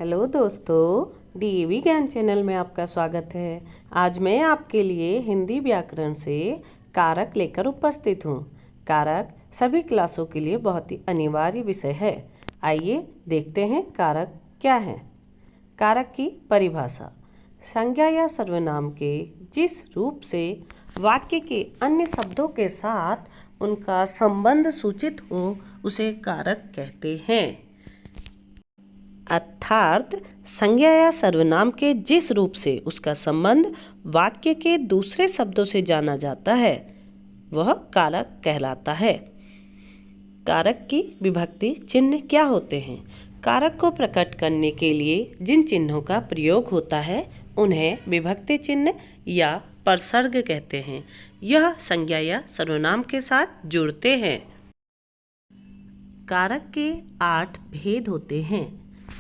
Hello दोस्तों, DAV ज्ञान channel में आपका स्वागत है। आज मैं आपके लिए हिंदी व्याकरण से कारक लेकर उपस्थित हूँ। कारक सभी क्लासों के लिए बहुत ही अनिवार्य विषय है। आइए देखते हैं कारक क्या है। कारक की परिभाषा: संज्ञा या सर्वनाम के जिस रूप से वाक्य के अन्य शब्दों के साथ उनका संबंध सूचित हो उसे कारक कहते हैं। अर्थात संज्ञा या सर्वनाम के जिस रूप से उसका संबंध वाक्य के दूसरे शब्दों से जाना जाता है वह कारक कहलाता है। कारक की विभक्ति चिन्ह क्या होते हैं? कारक को प्रकट करने के लिए जिन चिन्हों का प्रयोग होता है उन्हें विभक्ति चिन्ह या प्रसर्ग कहते हैं। यह संज्ञा या सर्वनाम के साथ जुड़ते हैं। कारक के 8 भेद होते हैं।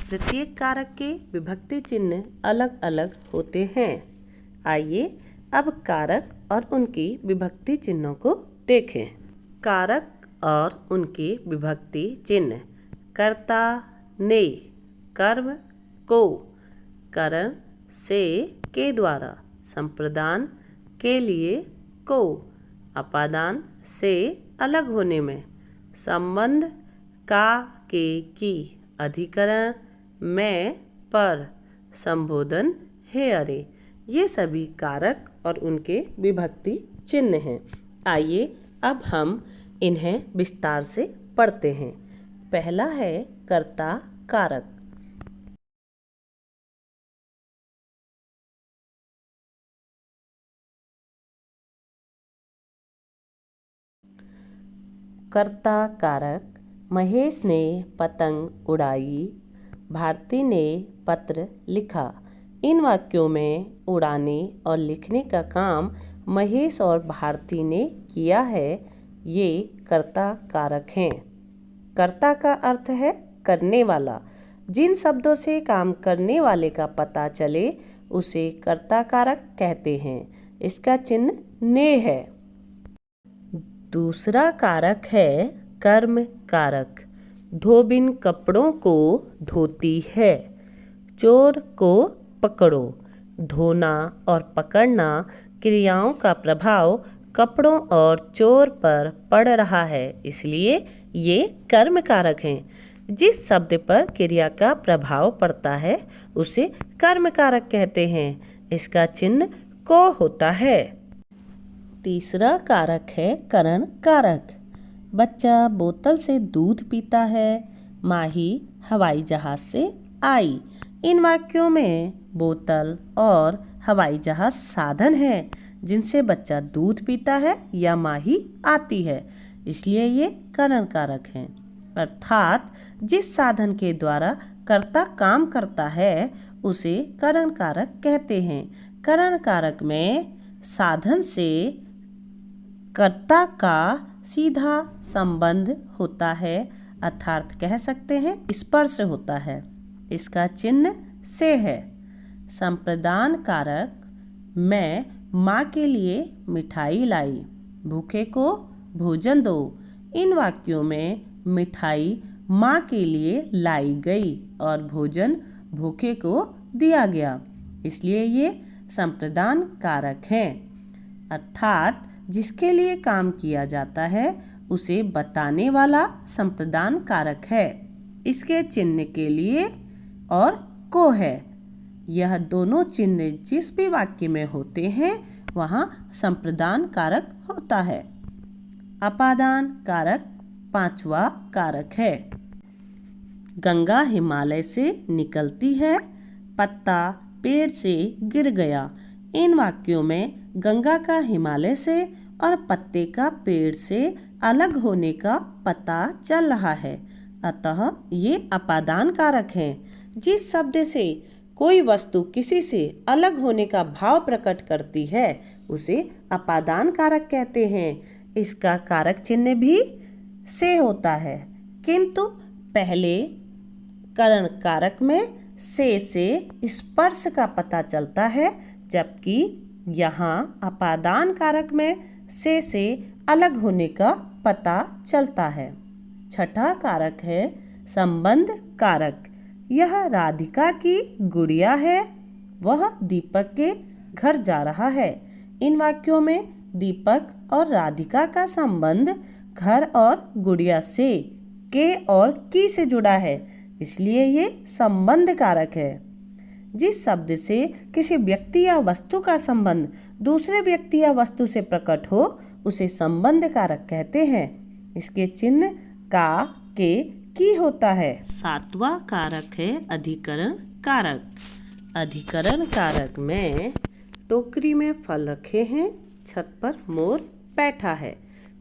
प्रत्येक कारक के विभक्ति चिन्ह अलग अलग होते हैं। आइए अब कारक और उनकी विभक्ति चिन्हों को देखें। कारक और उनकी विभक्ति चिन्ह: कर्ता ने, कर्म को, करण से के द्वारा, संप्रदान के लिए को, अपादान से अलग होने में, संबंध का के की, अधिकरण मैं पर, संबोधन हे अरे, ये सभी कारक और उनके विभक्ति चिन्ह हैं। आइए अब हम इन्हें विस्तार से पढ़ते हैं। पहला है कर्ता कारक। कर्ता कारक: महेश ने पतंग उड़ाई, भारती ने पत्र लिखा। इन वाक्यों में उड़ाने और लिखने का काम महेश और भारती ने किया है। ये कर्ता कारक हैं। कर्ता का अर्थ है करने वाला। जिन शब्दों से काम करने वाले का पता चले उसे कर्ता कारक कहते हैं। इसका चिन्ह ने है। दूसरा कारक है कर्म कारक। धोबिन कपड़ों को धोती है। चोर को पकड़ो। धोना और पकड़ना क्रियाओं का प्रभाव कपड़ों और चोर पर पड़ रहा है, इसलिए ये कर्म कारक हैं। जिस शब्द पर क्रिया का प्रभाव पड़ता है उसे कर्म कारक कहते हैं। इसका चिन्ह को होता है। तीसरा कारक है करण कारक। बच्चा बोतल से दूध पीता है। माही हवाई जहाज से आई। इन वाक्यों में बोतल और हवाई जहाज साधन है जिनसे बच्चा दूध पीता है या माही आती है, इसलिए ये करण कारक हैं। अर्थात जिस साधन के द्वारा कर्ता काम करता है उसे करण कारक कहते हैं। करण कारक में साधन से कर्ता का सीधा संबंध होता है, अर्थात कह सकते हैं स्पर्श होता है। इसका चिन्ह से है। संप्रदान कारक: मैं माँ के लिए मिठाई लाई। भूखे को भोजन दो। इन वाक्यों में मिठाई माँ के लिए लाई गई और भोजन भूखे को दिया गया, इसलिए ये संप्रदान कारक हैं। अर्थात जिसके लिए काम किया जाता है उसे बताने वाला संप्रदान कारक है। इसके चिन्ह के लिए और को है। यह दोनों चिन्ह जिस भी वाक्य में होते हैं वहाँ संप्रदान कारक होता है। अपादान कारक पांचवा कारक है। गंगा हिमालय से निकलती है। पत्ता पेड़ से गिर गया। इन वाक्यों में गंगा का हिमालय से और पत्ते का पेड़ से अलग होने का पता चल रहा है, अतः ये अपादान कारक हैं। जिस शब्द से कोई वस्तु किसी से अलग होने का भाव प्रकट करती है उसे अपादान कारक कहते हैं। इसका कारक चिन्ह भी से होता है, किंतु पहले करण कारक में से स्पर्श का पता चलता है, जबकि यहाँ अपादान कारक में से अलग होने का पता चलता है। छठा कारक है संबंध कारक। यह राधिका की गुड़िया है, वह दीपक के घर जा रहा है। इन वाक्यों में दीपक और राधिका का संबंध घर और गुड़िया से, के और की से जुड़ा है, इसलिए ये संबंध कारक है। जिस शब्द से किसी व्यक्ति या वस्तु का संबंध दूसरे व्यक्ति या वस्तु से प्रकट हो उसे संबंध कारक कहते हैं। इसके चिन्ह का, के, की होता है। 7वां कारक है अधिकरण कारक। अधिकरण कारक में टोकरी में फल रखे हैं, छत पर मोर बैठा है।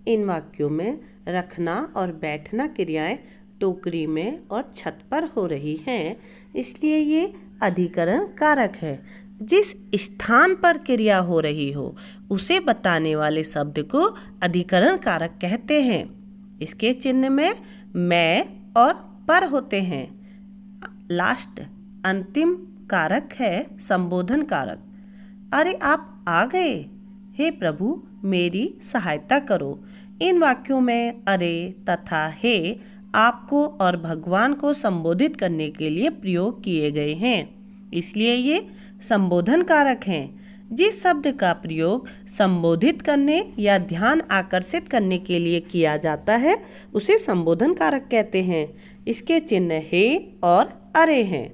इन वाक्यों में रखना और बैठना क्रियाएं टोकरी में और छत पर हो रही हैं, इसलिए ये अधिकरण कारक है। जिस स्थान पर क्रिया हो रही हो उसे बताने वाले शब्द को अधिकरण कारक कहते हैं। इसके चिन्ह में मैं और पर होते हैं। लास्ट अंतिम कारक है संबोधन कारक। अरे आप आ गए, हे प्रभु मेरी सहायता करो। इन वाक्यों में अरे तथा हे आपको और भगवान को संबोधित करने के लिए प्रयोग किए गए हैं, इसलिए ये संबोधन कारक हैं। जिस शब्द का प्रयोग संबोधित करने या ध्यान आकर्षित करने के लिए किया जाता है उसे संबोधन कारक कहते हैं। इसके चिन्ह हे और अरे हैं।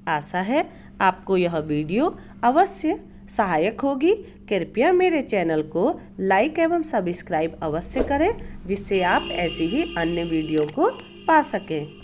आशा है आपको यह वीडियो अवश्य सहायक होगी। कृपया मेरे चैनल को लाइक एवं सब्सक्राइब अवश्य करें, जिससे आप ऐसी ही अन्य वीडियो को पा सकें।